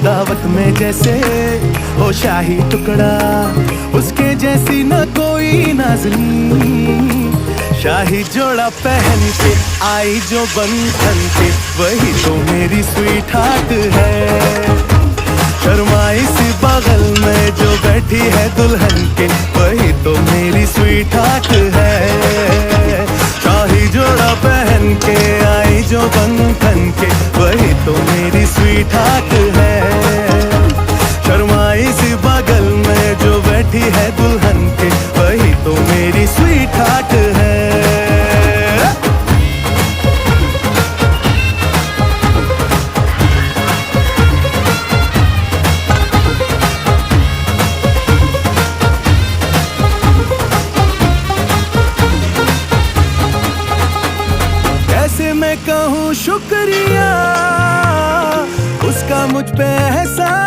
दावत में जैसे हो शाही टुकड़ा, उसके जैसी न कोई नाज़नीं। शाही जोड़ा पहन के आई जो बंधन के, वही तो मेरी स्वीट हार्ट है। शर्माई सी बगल में जो बैठी है दुल्हन के, वही तो मेरी स्वीट हार्ट है। शाही जोड़ा पहन के आई जो बंधन के, वही तो मेरी स्वीट हार्ट है। शर्माई सी बगल में जो बैठी है दुल्हन के, वही तो मेरी स्वीट हार्ट है। मैं कहूँ शुक्रिया उसका मुझ पे एहसान